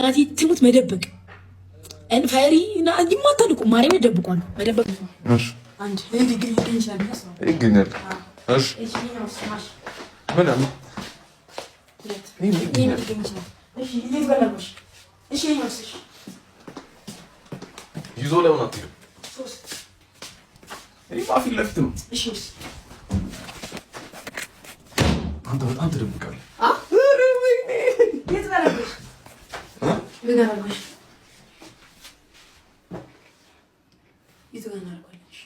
እናቴ ትሙት መደበቅ እንፈሪ እና ይማታል እኮ ማርያም ይደብቋል። መደበቅ ነው። እሺ አንድ ይገኛል ይገኛል። እሺ ምንም ይገኛል። እሺ ይገኛል። እሺ ይመስልሽ ይዞ ለምን አትይም? ሶስት ይሄ ፊት ለፊት ነው። እሺ አንተ በጣም ትደብቃለህ። አረ ወይኔ የት ባለሽ ልገራለሽ ይተናናልኩልሽ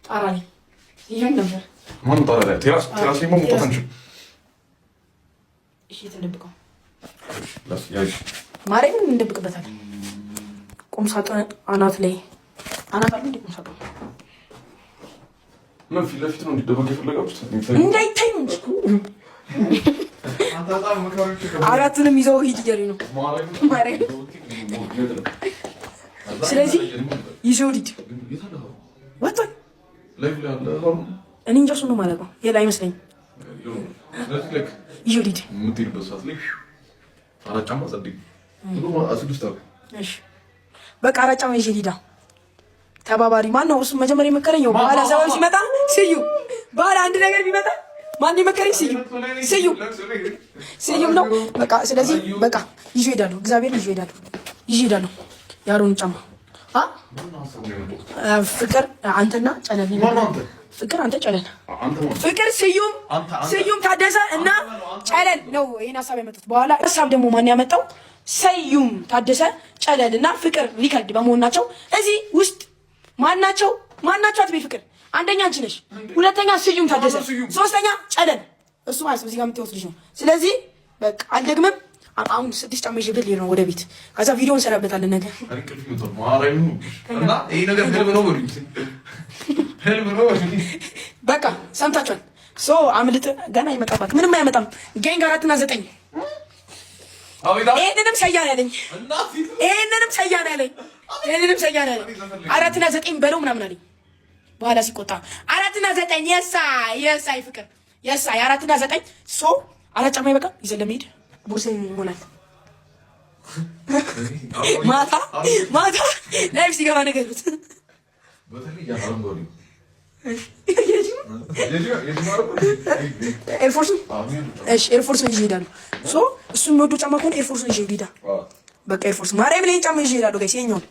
ጣራሪ ይሄን ነበር ማን ጣራሪ ቴራስ ላይ መሞት አንቺ እሺ ተደብቀው ላስ ያይሽ ማርያምን እንደብቅበታለን። ቁም ሳጥን አናት ላይ አናት አለ እንዴ? ቁም ሳጥን ምን ፊት ለፊት ነው እንዲደበቅ የፈለጋችሁት? እንዳይታይ ነው እንጂ አራቱንም ይዘው ሂድ እያሉኝ ነው ማርያም። ስለዚህ ይዘው ሂድ ወጣ እኔ እንጃ እሱን ነው ማለት ነው። የላ አይመስለኝም። ይዘው ሂድ የምትሄድበት ሰዓት ላይ አራጫማ ጸድይ እሺ በቃ አራጫማ ይዤ ሂዳ ተባባሪ ማን ነው እሱ? መጀመሪያ የመከረኝ ነው። በኋላ ሰው ሲመጣ ስዩ በኋላ አንድ ነገር ቢመጣ ማን የመከረኝ? ስዩም ነው። በቃ ስለዚህ በቃ ይዤ ሄዳለሁ። እግዚአብሔር ይዤ ሄዳለሁ። ያሮን ጫማ ፍቅር አንተና ጨለል ፍቅር አንተ ጨለል ፍቅር ስዩም ታደሰ እና ጨለል ነው ይሄን ሀሳብ ያመጡት። በኋላ ሀሳብ ደግሞ ማን ያመጣው? ስዩም ታደሰ ጨለል እና ፍቅር ሪከርድ በመሆናቸው እዚህ ውስጥ ማናቸው አትበይ ፍቅር አንደኛ አንቺ ነሽ፣ ሁለተኛ ስዩም ታደሰ፣ ሶስተኛ ጨለል እሱ ማለት እዚህ ጋር የምትወስድ ልጅ ነው። ስለዚህ በቃ አልደግምም። አሁን 6 ጫማ ይዤ ብልሄድ ነው ወደ ቤት። ከዛ ቪዲዮ እንሰራበታለን ነገር እና ይሄ ነገር ህልም ነው። በቃ ሰምታችኋል። ሶ አምልጥ ገና ይመጣባት ምንም አይመጣም። ጋንግ 4 እና 9 ይሄንንም ሰያን ያለኝ 4 እና 9 በለው ምናምን አለኝ። በኋላ ሲቆጣ 4 እና 9 የሳይ ፍቅር የሳይ 4 እና 9 ሶ አራት ጫማ ይበቃ ይዘን ለመሄድ ቦርሳ ይሞላል። ማታ ላይፍ ሲገባ ነገሩት ኤርፎርስ ይዤ እሄዳለሁ። ሶ እሱ የሚወደው ጫማ ከሆነ ኤርፎርስ ይዤ እሄዳ በቃ ኤርፎርስ ማርያም ላይ ጫማ ይዤ እሄዳለሁ። ጋይስ ይሄኛውን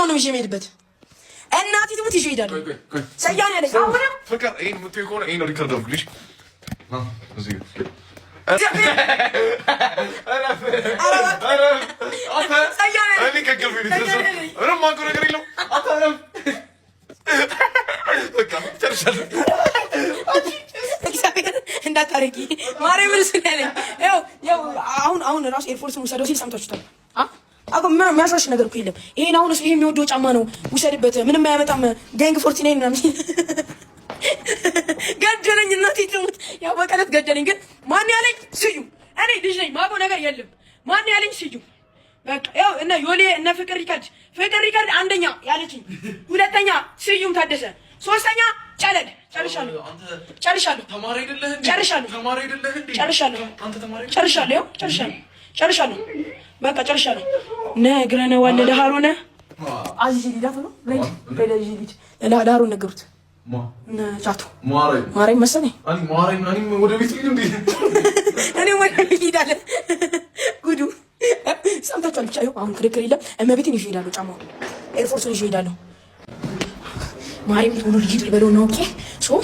ነው ይዤ የምሄድበት። እናቴ ትሙት ይዤ እሄዳለሁ። ሰያን ያለኝ አሁንም ፍቅር ይሄን የምትይው ከሆነ ይሄን ሪከርድ አድርግልሽ እዚህ እንዳታረጊ ማርያምን እሱ ያለኝ አሁን ራሱ ኤርፎርስን ውሰደው ሲል ሰምታችሁታል። የሚያሳሽ ነገር እኮ የለም። ይሄን አሁን እሱ ይሄ የሚወደው ጫማ ነው ውሰድበት፣ ምንም አያመጣም። ጋንግ 49 ምናምን ገደለኝ። እናቴ ትሙት ያው በቀለት ገደለኝ። ግን ማን ያለኝ? ስዩም። እኔ ልጅ ነኝ ማውቀው ነገር የለም። ማን ያለኝ? ስዩም። በቃ ያው እነ ዮሌ እነ ፍቅር ሪከርድ አንደኛ ያለችኝ፣ ሁለተኛ ስዩም ታደሰ፣ ሶስተኛ ጨለል። ጨርሻለሁ። ተማሪ አይደለህ እንዴ? ጨርሻለሁ። በቃ ጨርሻለሁ። ነግረነዋል ለሃሮነ አዚ ሊዳፍ ነው ለሃሮን ነገሩት። ቻቱ ማርያም መሰለኝ እኔ ወደ ቤት ሄዳለሁ። ጉዱ ሰምታችኋል። ብቻ አሁን ክርክር የለም። እመቤቴን ይዤ እሄዳለሁ። ጫማው ኤርፎርስን ይዤ እሄዳለሁ። ማርያም ሆኖ ልጅ በለው ነው። ኦኬ ሶ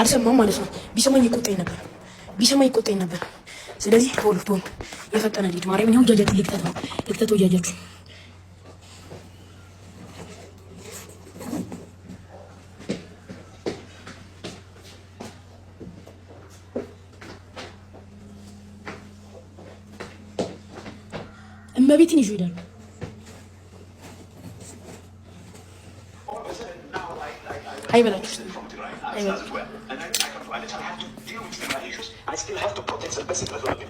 አልሰማም ማለት ነው። ቢሰማኝ ይቆጣኝ ነበር። ስለዚህ ቶሎ የፈጠነ ልጅ ማርያም ነው። ጃጃት ልክተት ወጃጃችሁ እመቤቴን ይዤ እሄዳለሁ። አይበላችሁ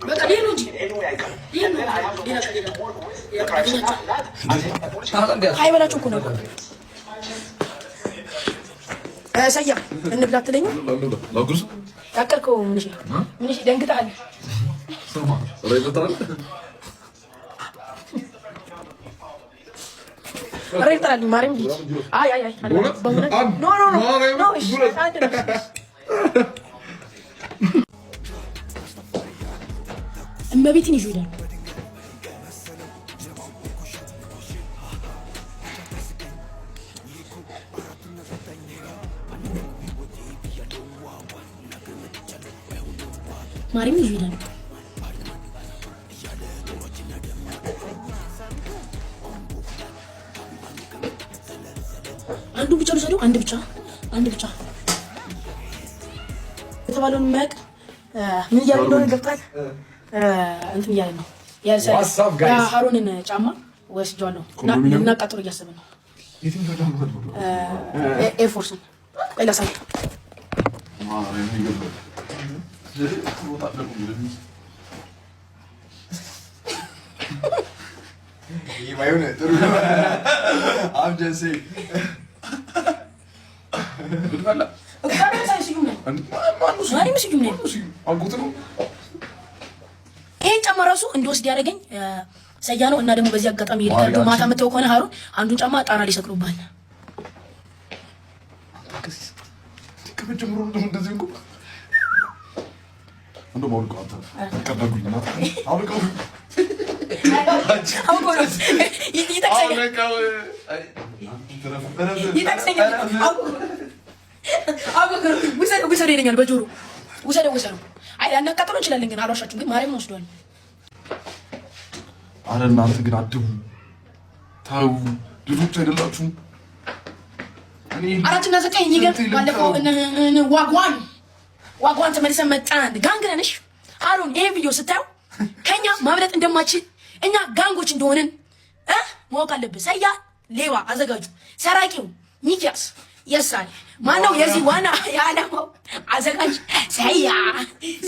በቃ ሌላ እንጂ አይበላችሁ እኮ ነው። ሰያ እንብላ አትለኝም? ሳቀልከው ምን እሺ ደንግጣል ሰማ ረይፈታል ረይፈታል ማርያም ልጅ አይ በእውነት ኖ እሺ እመቤትን ይዞ ይላል ማርያም ይዞ ይላል አንዱ ብቻ ነው አንድ ብቻ የተባለውን ማቅ ምን ያለው እንደሆነ ገብቷል እንትን እያለ ነው የሃሮንን ጫማ ወስጃለሁ እና ቀጥሮ እያሰብን ነው የትኛው ጫማ ነው ኤርፎርስ ቀላሳ ማርያም ይገባል ይማዩን ጥሩ I'm just saying ብትመላ እቃው ሳይሲዩም ነው ማንም ሲዩም ነው አልኩት ነው ይሄን ጫማ ራሱ እንደወስድ ያደረገኝ ሰያ ነው እና ደግሞ በዚህ አጋጣሚ ይልካሉ ማታ መተው ከሆነ ሃሮን አንዱን ጫማ ጣራ ሊሰቅሉባል ከመጀመሩ እንደዚህ እንኳን አንዱ ማውልቆ አታ ቀደጉኝ እና አውልቆ ውሰደው ይለኛል በጆሮ ውሰደው አይ አናቃጥሎ እንችላለን ግን አልዋሻችሁም ግን ማርያም ወስዷል አረ እናንተ ግን አድቡ ታው ልጆች አይደላችሁም እኔ አራትና ዘጠኝ ይገርም ባለፈው ዋጓን ተመልሰን መጣን ጋንግ ነሽ ሃሮን ይሄ ቪዲዮ ስታዩ ከኛ ማምለጥ እንደማችል እኛ ጋንጎች እንደሆነን ማወቅ አለብህ ሰያ ሌባ አዘጋጁ ሰራቂው ሚኪያስ የሳል ማነው የዚህ ዋና ያለማው አዘጋጅ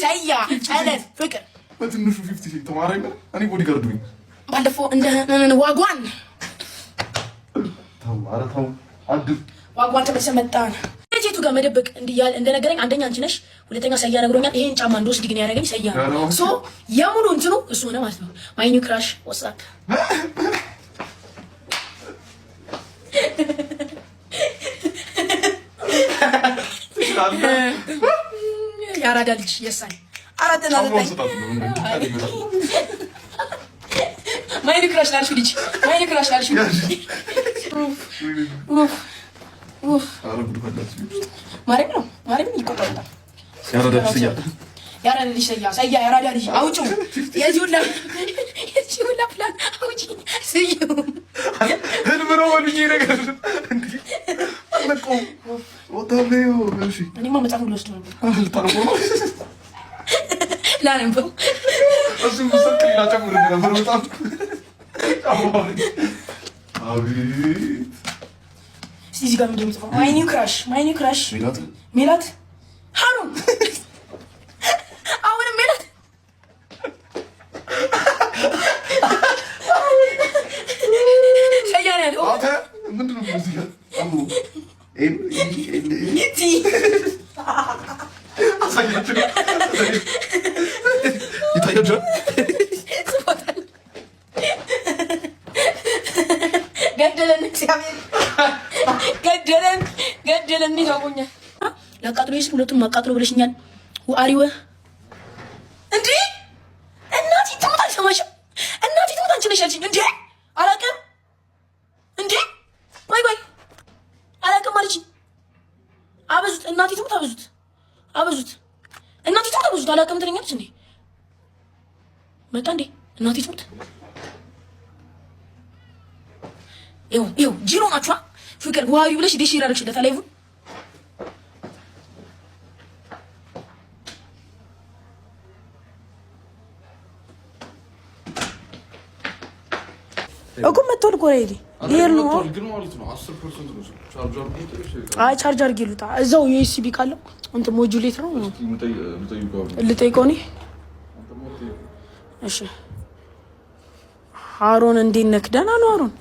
ሰያ ጨለት ፍቅር በትንሹ 50 ተማረኝ እኔ ቦዲ ጋርድ ነኝ ባለፈው እንደ ዋጓን ታው አድብ ዋጓን ተመልሰን መጣን ሴቱ ጋር መደበቅ እንዲያል እንደነገረኝ አንደኛ አንቺ ነሽ ሁለተኛ ሰያ ነግሮኛል ይሄን ጫማ እንደወስድ ግን ያደረገኝ ሰያ ሶ የሙሉ እንትኑ እሱ ሆነ ማለት ነው ማይ ኒው ክራሽ ዋትስአፕ ያራዳ ልጅ የሳኝ አራተና ማይ ኒው ክራሽ ላልሽ ልጅ ማርያም ይቆጣጣል ያራዳ ልጅ ሰያ ያራዳ ልጅ አውጪው የዚህ ሁላ ፕላን አውጪ ስዩ ህልም ነው ወልኝ ነገር እንዴ አለቆ ወጣለዩ እሺ እኔማ መጣሁ ልወስድ ነው አልታረቁ ነው ላንበው እሱ ሙሰክ ላጨምር ነበር በጣም አቤት እዚህ ጋር ምንድን ነው ማይ ኒው ክራሽ ሜላት ሃሮን አሁንም ሜላት ሰያ ነው አታ ምንድን ነው እዚህ ጋር አሙ ኢቲ አሳያችሁ ይታያችሁ ገደለን እግዚአብሔር ገደለን ይታወኛ ለአቃጥሎሽ ሁለቱም ማቃጥሎ ብለሽኛል ወአሪወ እንዴ እናቲ ትሞት አልሰማሽም እናቲ ትሞት አንቺ ነሽ ያልሽኝ እንዴ አላውቅም እንዴ ባይ አላውቅም አለችኝ አበዙት እናቲ ትሞት አበዙት እናቲ ትሞት አበዙት አላውቅም ትለኛለች እንዴ መጣ እንዴ እናቲ ትሞት ይው ጂሮ ናችሁ ፍቅር ዋሪ ብለሽ ዲሽ ይራርክሽለት አላይቡ እኮ መጥቷል እኮ ሬዲ ይሄር ነው ግን ማለት ነው 10% ነው ቻርጀር ነው አይ ቻርጀር ጊሉታ እዛው ዩኤስቢ ካለው እንት ሞጁሌት ነው ልጠይቀው እኔ እሺ ሃሮን እንዴት ነህ ደህና ነው ሃሮን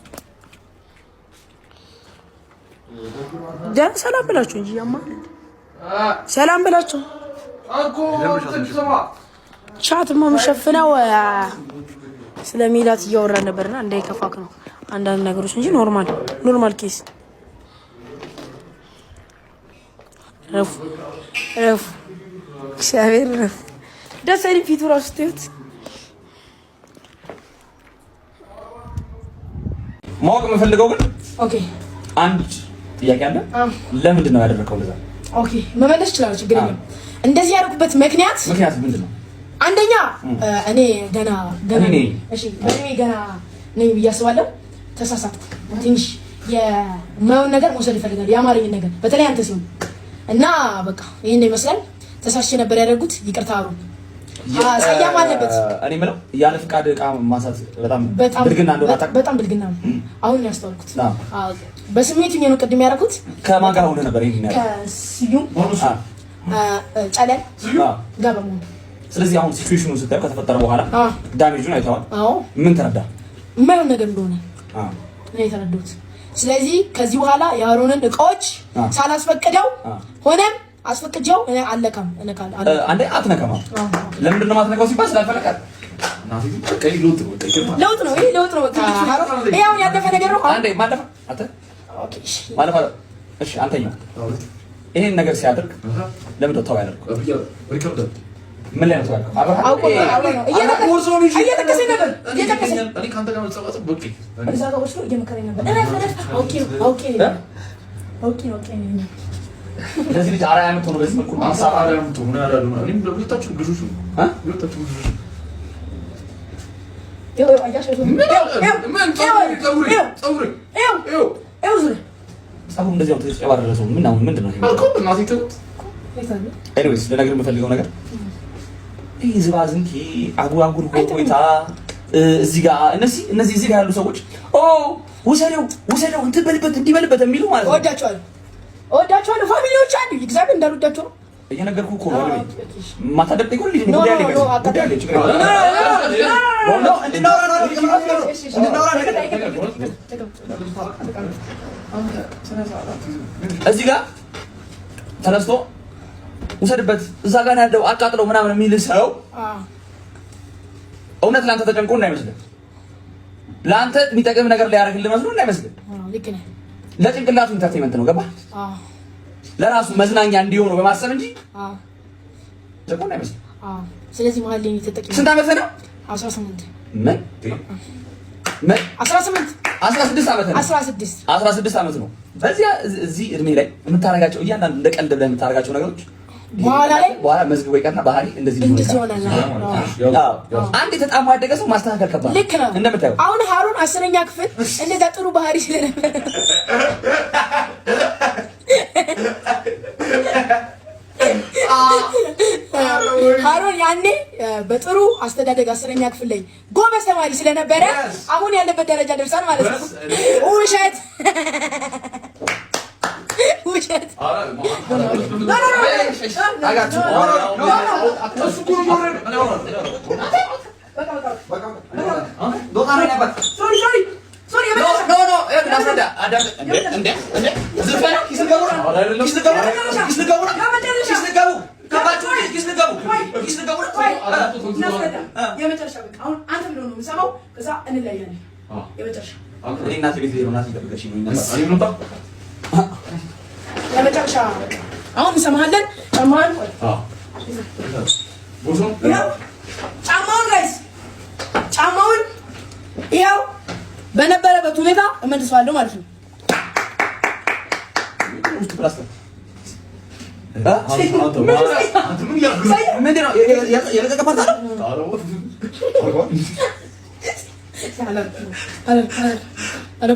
ደህና ሰላም ብላችሁ እንጂ ያማ ሰላም ብላችሁ ቻትማ የምሸፍነው ስለ ሜላት እያወራን ነበርና እንዳይከፋክ ነው አንዳንድ ነገሮች እንጂ ኖርማል ኬስ ረፍ እግዚአብሔር ረፍ ደስ አይልም ፊቱ ራሱ ስትዩት ማወቅ የምፈልገው ግን ኦኬ አንድ ጥያቄ አለ ለምንድን ነው ያደረከው ለዛ ኦኬ መመለስ ይችላል ችግር የለም እንደዚህ ያደረኩበት ምክንያት ምንድን ነው አንደኛ እኔ ገና እሺ በእኔ ገና ነኝ ብዬ አስባለሁ ተሳሳትኩ ትንሽ የማይሆን ነገር መውሰድ ይፈልጋል የአማርኛ ነገር በተለይ አንተ ሲሆን እና በቃ ይሄን ይመስላል ተሳስቼ ነበር ያደረኩት ይቅርታ አሩ ሳያም አለበት እኔ ምለው ያለ ፍቃድ ዕቃ ማንሳት በጣም ብልግና እንደሆነ አጣ በጣም ብልግና አሁን ያስተዋልኩት በስሜት ነው ቅድም ያደረኩት ከማን ጋር ሆነ ነበር ይሄን ያለው ከስዩም ጨለን ጋር በመሆን ስለዚህ አሁን ሲቹዌሽኑ ስታየው ከተፈጠረ በኋላ ዳሜጁን አይተዋል ምን ተረዳ የማይሆን ነገር እንደሆነ ነው የተረዳሁት ስለዚህ ከዚህ በኋላ የአሮንን እቃዎች ሳላስፈቅደው ሆነም አስፈቅጀው እኔ አለካም እነካል አንዴ አትነካማ ለምንድን ነው ማትነካው ሲባል ስላልፈለቀ ለውጥ ነው ይሄ ለውጥ ነው ይሄው ያለፈ ነገር ነው አንዴ ማለፈ አተ ኦኬ ማለፈ እሺ አንተኛው ይሄን ነገር ሲያደርግ ለምን ነው ተው ያደርገው ምን ላይ ነው ተው ያደርገው አውቆ ነው እየተከሰ ነበር እኔ ካንተ ጋር መጻወት በቂ እዛ ጋር ወስዶ እየመከረኝ ነበር ኦኬ ለዚህ ልጅ አራያ የምትሆነው በዚህ መልኩ አንሳር አራያ የምትሆነው ነው ያላሉ እኔም ለሁለታችሁ ግዙሽ ነው ሁለታችሁ ግዙሽ ፀጉሩ እንደዚህ ነው ተጨባረረሰው ምንድን ነው ኤኒዌይስ ለነገር የምፈልገው ነገር ይህ ዝባዝንኪ አጉራጉር ቆይታ እዚህ ጋር እነዚህ እዚህ ጋር ያሉ ሰዎች ውሰደው እንትን በልበት እንዲበልበት የሚሉ ማለት ነው እወዳቸዋለሁ ፋሚሊዎች አሉ እግዚአብሔር እንዳልወዳቸው ነው እየነገርኩህ እኮ ነው ማታደርጠኝ እኮ ልጅ ነው ጉዳይ አለ እዚህ ጋር ተነስቶ ውሰድበት እዛ ጋር ያለው አቃጥለው ምናምን የሚል ሰው እውነት ለአንተ ተጨንቆ እንዳይመስልህ ለአንተ የሚጠቅም ነገር ሊያደርግልህ መስሎ እንዳይመስልህ ልክ ነህ ለጭንቅላቱ ኢንተርቴይንመንት ነው ገባህ ለራሱ መዝናኛ እንዲሆነው በማሰብ እንጂ ተቆና አይመስልም ስለዚህ መሀል ላይ ተጠቅመህ ስንት ዓመት ነው 18 ምን 16 ዓመት ነው በዚያ እዚህ እድሜ ላይ የምታረጋቸው እያንዳንዱ እንደ ቀልድ ብለህ የምታረጋቸው ነገሮች በኋላ መዝግቦ ይቀርና ባህሪ እንደዚህ ይሆናል አንድ የተጣሙ ያደገ ሰው ማስተካከል ከባድ ልክ ነው እንደምታየው አሁን ሃሩን 10ኛ ክፍል እንደዛ ጥሩ ባህሪ ስለነበረ ሃሩን ያኔ በጥሩ አስተዳደግ 10ኛ ክፍል ላይ ጎበዝ ተማሪ ስለነበረ አሁን ያለበት ደረጃ ደርሷል ማለት ነው ውሸት ለመጨረሻ አሁን እንሰማለን ጫማውን ጋይስ ጫማውን ይኸው በነበረበት ሁኔታ እመልሰዋለሁ ማለት ነው ምንድነው የለቀቀ ፓርት አለ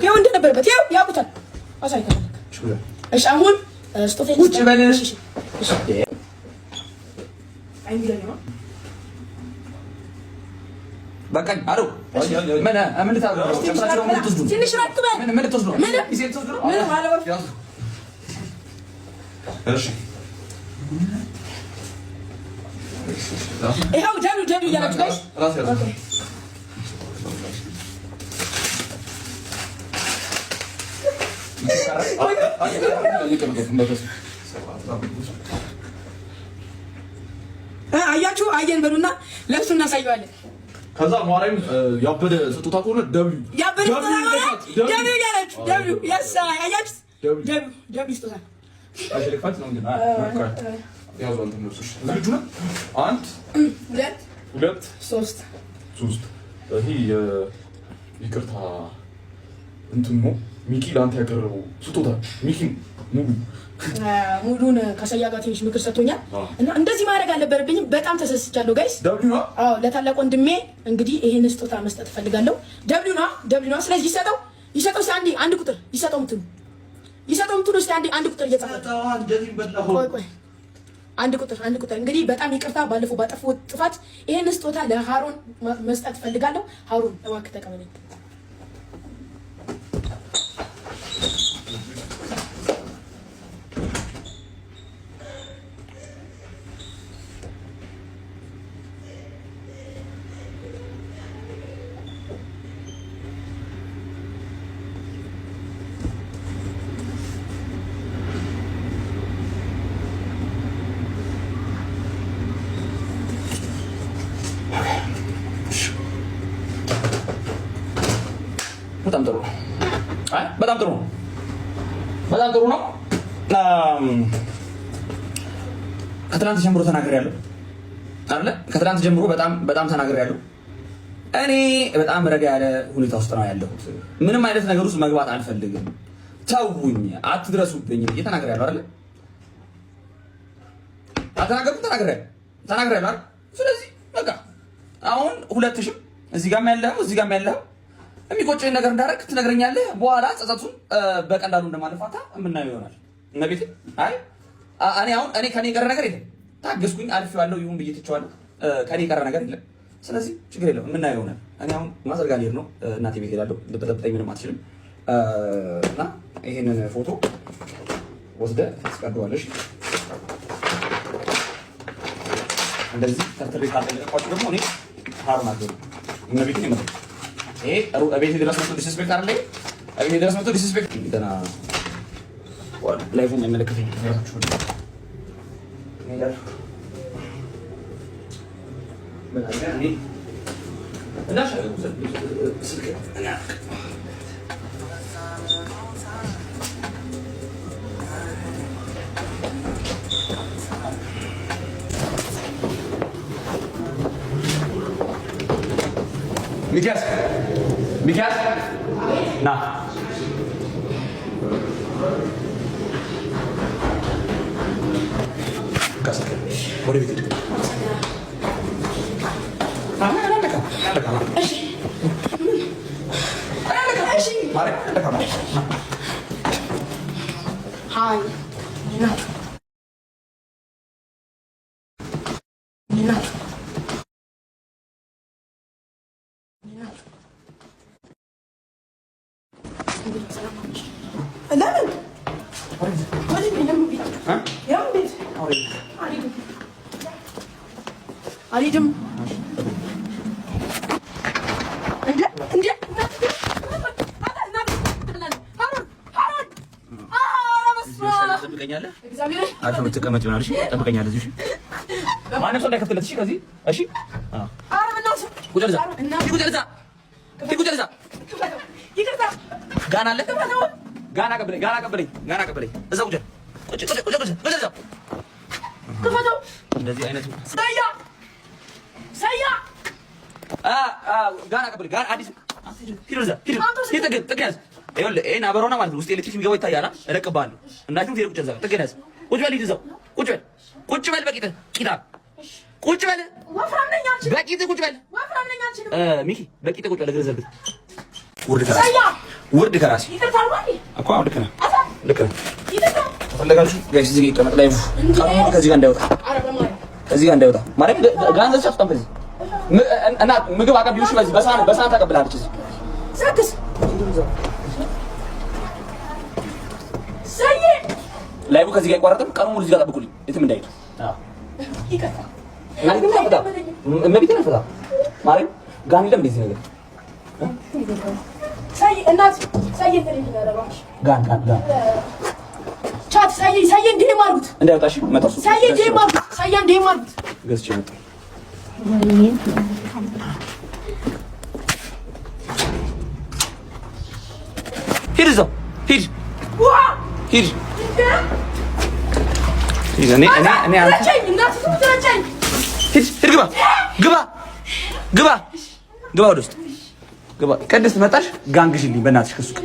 ያው እንደነበረበት ያው ያውቁታል አሳይተናል እሺ አሁን ስጦታ ውጭ በልሽ በቃኝ አሩ ምን ልታደርጉ ትንሽ ራቅ በል ምን ልትወስዱ ነው ምን ማለት እሺ ይኸው ጀሉ እያላችሁ ጋይስ አየን በሉና ለእሱ እናሳየዋለን። ከዛ ማርያም ያበደ ስጦታ ከሆነ ደብሊው ያበደ ደብሊው ያለች ደብሊው ያሳ ያያችሁት ደብሊው ስጦታ አሽልፋት ነው ግን ያው አንተ ነው ሱሽ ልጁ ነው 1 2 3 ይሄ ይቅርታ እንትን ነው ሚኪ ላንተ ያቀረበው ስጦታ ሚኪ ሙሉን ከሰያ ጋር ትንሽ ምክር ሰጥቶኛል እና እንደዚህ ማድረግ አልነበረብኝም። በጣም ተሰስቻለሁ ጋይስ። ደብሊው ነው። አዎ ለታላቅ ወንድሜ እንግዲህ ይሄን ስጦታ መስጠት ፈልጋለሁ። ደብሊው ነው። ስለዚህ ይሰጠው እስቲ አንድ ቁጥር ይሰጠው ምትሉ እስቲ አንድ ቁጥር እየጻፈው ቆይ አንድ ቁጥር እንግዲህ በጣም ይቅርታ ባለፈው ባጠፋሁት ጥፋት ይሄን ስጦታ ለሃሮን መስጠት ፈልጋለሁ። ሃሮን እባክህ ተቀበለኝ። በጣም ጥሩ ነው። ከትናንት ጀምሮ ተናግሬያለሁ አይደለ? ከትናንት ጀምሮ በጣም ተናግሬያለሁ። እኔ በጣም ረጋ ያለ ሁኔታ ውስጥ ነው ያለሁት። ምንም አይነት ነገር ውስጥ መግባት አልፈልግም። ተውኝ፣ አትድረሱብኝ እየተናገርያለሁ አይደለ? አልተናገርኩም? ተናግሬያለሁ አይደል? ስለዚህ በቃ አሁን ሁለትሽም እዚህ ጋርም ያለኸው የሚቆጨኝ ነገር እንዳደረግ ትነግረኛለህ። በኋላ ጸጸቱን በቀላሉ እንደማልፋታ የምናየው ይሆናል። እነቤት እኔ ከኔ የቀረ ነገር የለም። ታገስኩኝ፣ አልፌዋለሁ፣ ይሁን ብዬ ትቼዋለሁ። ከኔ የቀረ ነገር የለም። ስለዚህ ችግር የለውም፣ የምናየው ይሆናል። እኔ አሁን ማዘርጋ ልሄድ ነው፣ እናቴ ቤት ሄዳለሁ። ልበጠብጠኝ ምንም አትችልም። እና ይሄንን ፎቶ ወስደህ ታስቀደዋለሽ። እንደዚህ ተርትሬ ካልተለቀቋችሁ ደግሞ እኔ ሃሩን አገሩ እነቤት ነው ይሄ አቤት ድረስ መጥቶ ዲስሪስፔክት አይደለም። አቤት ድረስ መጥቶ ዲስሪስፔክት ገና ላይፉን የሚመለከተኝ ነገራችሁ ነው። ሚኪያስ ና ወደ ቤት አልሄድም። ትቀመጪ ጠብቀኛለህ። እዚህ ማንም ሰው እንዳይከፍትለት። እሺ ከዚህ እሺ ጋና አለ። ጋና ቀበለኝ። እዛው ቁጭ እንደዚህ አይነቱ ሰያ ጋና ቀበለኝ። ጋና አዲስ ሂድ ጥገዝ ይኸውልህ፣ ይሄን አበረውና ማለት ነው ውስጥ ኤሌክትሪክ የሚገባው ይታያል። እለቅብሃለሁ እንዳችሁ ሄድ ቁጭ እዛው ጥገዝ ቁጭ በል። ሂድ እዛው ቁጭ በል በቂትህ ቂጣ ቁጭ በል። በቂትህ ቁጭ በል። ሚኪ በቂትህ ቁጭ በል። እግርህ ዘርግተህ ውርድ ከራሴ እኮ ልክ ነህ። ከፈለጋችሁ ጋይስ እዚህ ጋር ይቀመጥ። ላይ ከዚህ ጋር እንዳይወጣ ማለት ጋንዘብ ሸፍጠን በዚህ እና ምግብ አቀብዩሽ በዚህ በሳህን ተቀብላለች። እዚህ ሰክስ ላይቡ ከዚህ ጋር አይቋረጥም። ቀኑ ሙሉ እዚህ ጋር ጠብቁልኝ፣ የትም እንዳይሄድ። እመቤቴን አልፈታም ማርያም ጋን የለም እንደዚህ ነገር እንዳይወጣ ገዝቼ መጣሁ። ሂድ እዛው ሂድ ሂድ ሂድ እኔ ግባ ወደ ውስጥ ግባ። ቅድስት መጣሽ? ጋን ግዢልኝ በእናትሽ ከሱቅ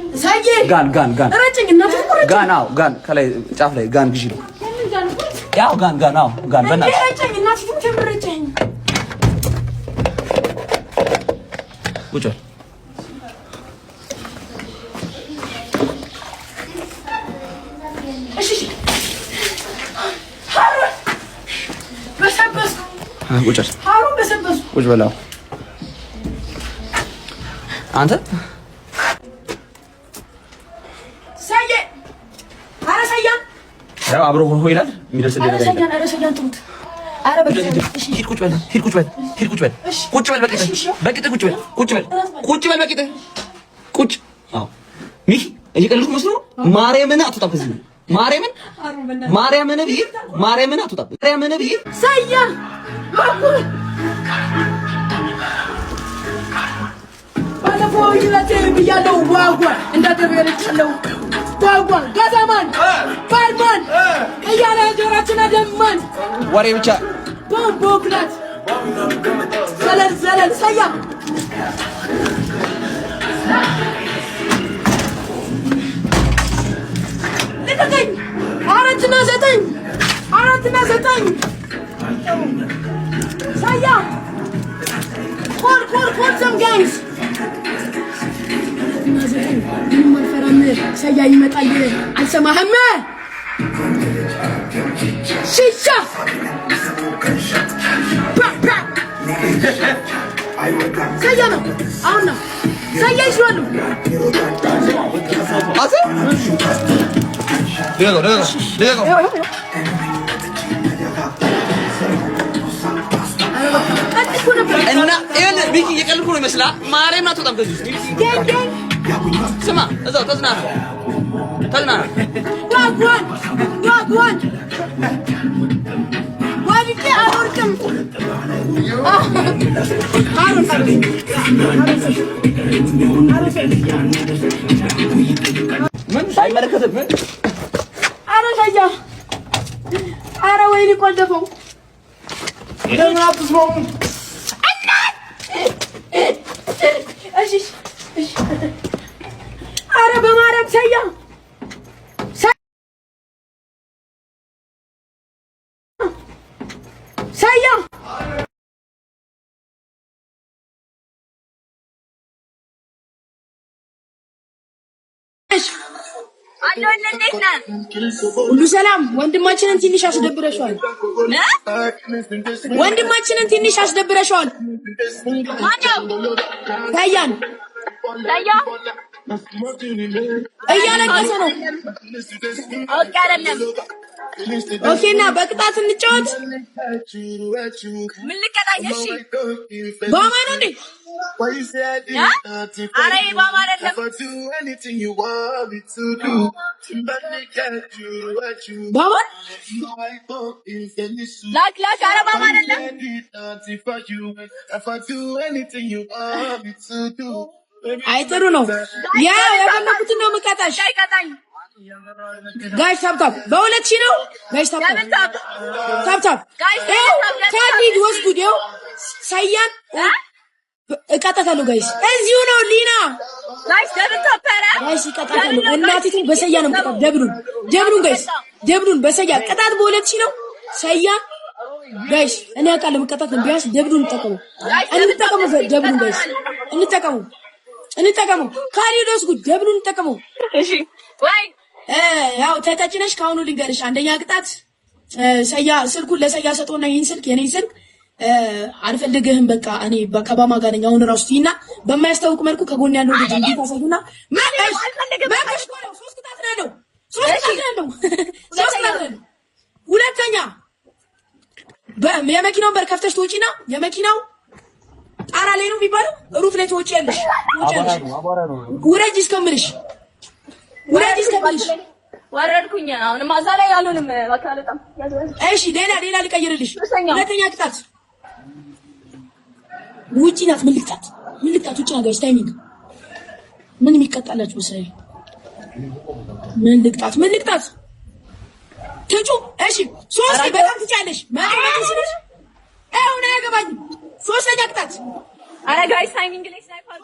ጋን አዎ ጋን ከላይ ጫፍ ላይ ጋን ግዢልኝ። ያው ጋን አዎ ጋን በእናትሽ ቁጭ በል ቁጭ በል አንተ ያው አብሮ ሆኖ ይላል የሚደርስልኝ ነገር ሚኪ እየቀለድኩ መስሎ ማርያምን አትወጣም ከዚህ ማርያምን አትወጣም ብያለሁ ዋጓ እንዳደረገችለው ዋጓ ጋዛማን ባርማን እያለ ጆሮአችን አደማን ወሬ ብቻ ቦምቦክላት ዘለል ሰያ ልቀቀኝ። 4 እና 9 ሰያ ኮል some guys ሰያ ይመጣል አልሰማህም ሽሻ ሰያ ነው አሁን ነው ሰያ ይሽዋሉ አዘ ሌላው እና ይሄን ቢኪ እየቀለድኩ ነው ይመስላል። ማርያም አትወጣም ከዚህ ውስጥ ስማ፣ እዛው ተዝናና ዋጓን ወዲቄ አልወርቅም። ምን ሳይመለከትም ኧረ ሰያ ኧረ ወይኔ ቆልደፈው ለምን አትስማሙ? እሺ ኧረ በማርያም ሰያ ሁሉ ሰላም። ወንድማችንን ትንሽ አስደብረሽዋል። ማነው? ታያን እያለቀሰ ነው። ኦኬ አይደለም። ኦኬና በቅጣት እንጫወት። ምን ልቀጣኝ? እሺ ባማ ነው እንዴ? አረ ባማ አይደለም። ባማ ላክ አረ ባማ አይደለም። አይ ጥሩ ነው። ያ የፈለኩትን ነው የምቀጣሽ። ጋሽ ታብታብ በ2000 ነው ጋሽ ታብታብ ታዲድ ወስጉድ ይኸው ሰያን እቀጣታለሁ። ጋይስ እዚሁ ነው ሊና ጋይስ ጋይስ እቀጣታለሁ። እናቲቱን በሰያ ነው የምቀጣት። ደብሉን ጋይስ ደብሉን በሰያ ቅጣት በ2000 ነው ሰያን ጋይስ እኔ አውቃለሁ የምቀጣት ነው። ቢያንስ ደብሉን እንጠቀሙ ደብሉን ጋይስ እንጠቀሙ ካሊዶስ ጉድ ደብሉን እንጠቀሙ። እሺ ወይ ያው ተቀጭነሽ ካሁኑ ልንገርሽ። አንደኛ ቅጣት ሰያ ስልኩን ለሰያ ሰጠውና ይሄን ስልክ የኔ ስልክ አልፈልግህም በቃ እኔ ከባማ ጋር ነኝ አሁን ራሱ ትይና በማያስታውቅ መልኩ ከጎን ያለው ልጅ እንዴ ታሳዩና ማለሽ ሶስት ቅጣት ነው። ሁለተኛ የመኪናውን በር ከፍተሽ ትወጪና የመኪናው ጣራ ላይ ነው የሚባለው ሩፍ ላይ ትወጪያለሽ። ውረጅ እስከምልሽ ወረድኩኝ። አሁን ማዛ ላይ ያሉንም በቃ አልወጣም። እሺ ሌላ ልቀይርልሽ። ሁለተኛ ቅጣት ውጪ ናት። ምን ልቅጣት? ውጪ ናት። ጋይስ ታይሚንግ ምን የሚቀጣላችሁ መሰለኝ? ምን ልቅጣት? ትጩ እሺ፣ ሶስት በጣም ትጫለሽ። ማለት ነው አሁን አያገባኝም። ሶስተኛ ቅጣት። አረ ጋይስ ታይሚንግ ላይ ስናይፐር።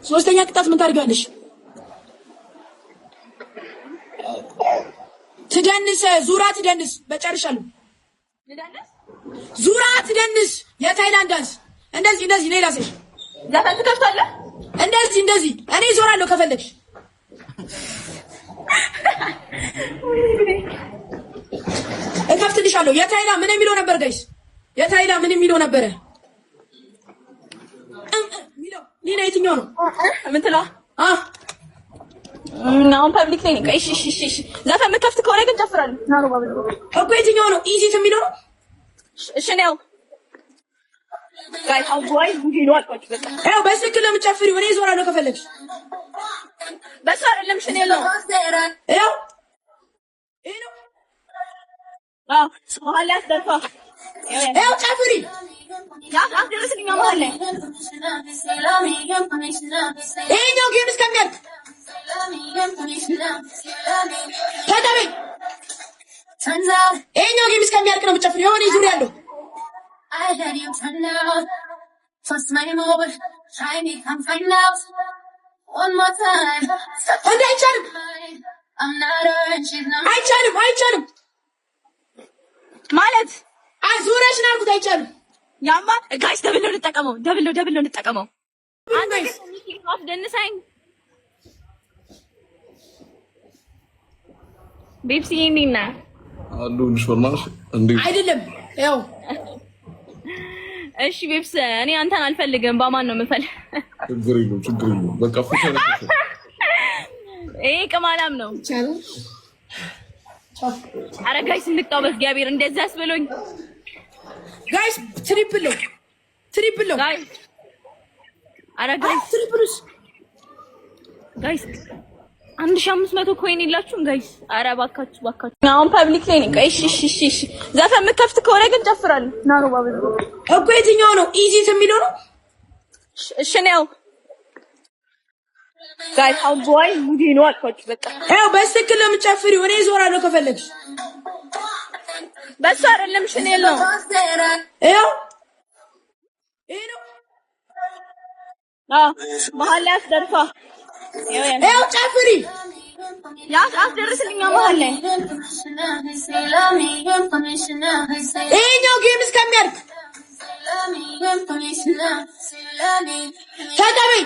ሶስተኛ ቅጣት ምን ታደርጋለሽ? ትደንስ፣ ዙራ ትደንስ። በጨርሻለሁ። ዙራ ትደንስ። የታይላንድ ዳንስ እንደዚህ እኔ ላሰሽ ዘፈን ትከፍታለህ። እንደዚህ እኔ ዞራለሁ ከፈለግሽ። እከፍትልሻለሁ። የታይላ ምን የሚለው ነበር ጋይስ? የታይላ ምን የሚለው ነበረ? ሊና የትኛው ነው? ምን ትለው? አሁን ፐብሊክ ላይ ነኝ። እሺ ዘፈን የምትከፍት ከሆነ ግን ጨፍራለሁ እኮ። የትኛው ነው? ኢዚት የሚለው ነው? እሺ ነው ጋይ አውይ ሙዲ ነው አልቆጭ። በቃ ያው በስክል ለምጨፍሪው እኔ ዞራለሁ ከፈለግሽ። በሱ አይደለም ሽኔ ነው ያው ይሄ ነው። መሀል ላይ አስደርፋ ያው ጨፍሪ። አስደርስልኝ መሀል ላይ። ይሄኛው ጌም እስከሚያልቅ ተደበይ። ይሄኛው ጌም እስከሚያልቅ ነው የምጨፍሪው። የሆነ ዙሪያ ያለው I had you turn out, trust my move, try me, come find out, one more time, and አይቻልም። I'm not orange, she's not አይቻልም ማለት ዙሪያሽን አልኩት። አይቻልም። ያማ ጋይስ ደብል ነው እንጠቀመው። አንተ ግን ደንሳኝ ቤፕሲ እንዲና አሉ ንሽርማሽ እንዴ አይደለም ያው እሺ ቤፕስ እኔ አንተን አልፈልግም። በማን ነው የምፈልግ? ችግር የለውም በቃ ፍቅር ይሄ ቅማላም ነው። አረ ጋይስ እንቅጣው በእግዚአብሔር እንደዛ አስበሎኝ ጋይስ። ትሪፕል ነው ጋይስ። አረ ጋይስ ትሪፕልስ ጋይስ 1500 ኮይን የላችሁም ጋይስ? አረ ባካችሁ አሁን ፐብሊክ ላይ ነኝ። እሺ ዘፈን የምትከፍት ከሆነ ግን ጨፍራለሁ። ናሮ ባበዝ እኮ የትኛው ነው? ኢዚት የሚለው ነው? እሺ ነው ጋይስ። አውይ ሙዲ ነው አልኳችሁ። በቃ ያው በስክል ለምጨፍሪው እኔ ዞራለሁ ከፈለግሽ። በሱ አይደለም ሽኔ ነው ያው ይሄ ነው። መሀል ላይ አስደርፋ ያው ጨፍሪ። አስደርስልኝ መሀል ላይ። ይሄኛው ጌም እስከሚያልቅ ተቀበይ።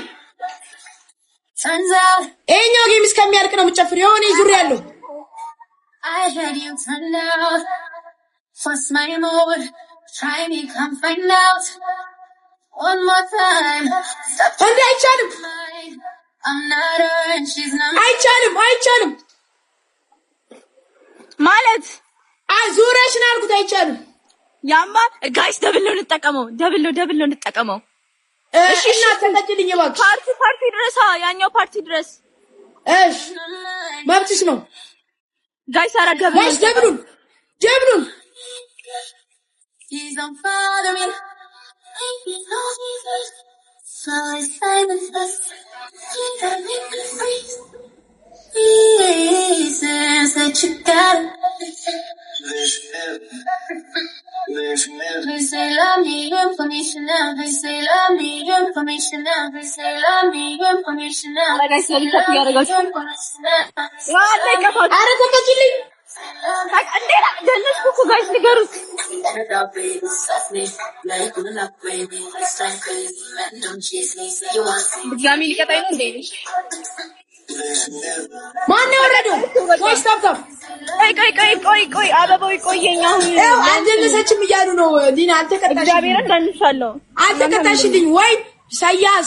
ይሄኛው ጌም እስከሚያልቅ ነው የምጨፍሪው። የሆነ ዙሪያ ያለው I had you turn out, trust my move, try me, come find out, one more time, እንዴ አይቻልም። I'm not orange, she's not አይቻልም ማለት ዙሪያሽን አልኩት። አይቻልም። ያማ ጋይስ ደብል ነው እንጠቀመው። እሺ እና ተቀጭልኝ እባክሽ። ፓርቲ ድረስ ያኛው ፓርቲ ድረስ። እሺ መብትሽ ነው ጋይስ። አረጋብ ጋይስ ደብሉን Please don't follow me. So it's silence us. Please that you got it. They say love me, information now. They say love me, information now. They say love me, information now. ጋይስ ለሊከፍ ያረጋችሁ አረ ተቀጭልኝ። እንዴት ደነስኩ ጋይስ ንገሩት። ድጋሚ ሊቀጣይ ነው እንዴ? ማን ያወረደው? ወይስ ታብታብ? ቆይ አበባው ይቆየኝ። አሁን አልደነሰችም እያሉ ነው። ሊና አልተቀጣሽልኝ። እግዚአብሔርን ደንሻለሁ። አልተቀጣሽልኝ ወይ?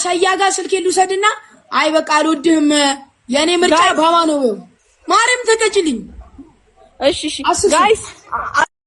ሰያ ጋር ስልኬን ልውሰድና አይ በቃ አልወድህም የኔ ምርጫ ባማ ነው። ማርያም ተቀጭልኝ። እሺ ጋይስ